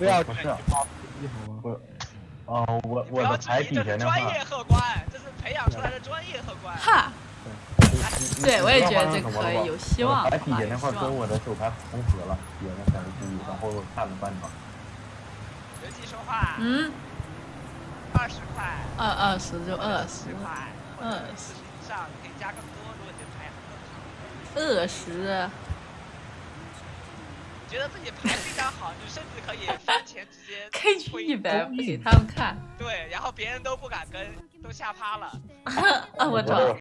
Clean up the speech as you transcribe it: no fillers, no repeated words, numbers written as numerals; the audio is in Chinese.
不要不是看好吗？不，我不要的排质疑这是底下的话专，业荷官，这是培养出来的专业荷官。哈，对我也觉得这可以，有希望。排底下的话好吧有希望跟我的手牌重合了，也能想注意，然后看了半场。人机说话。嗯，20块。20就20， 10块。20 40以上，你可以加更多，如果你的牌很正常。 20，觉得自己牌非常好，你甚至可以饭前直接开推100不给他们看。对，然后别人都不敢跟，都吓趴了。我知道。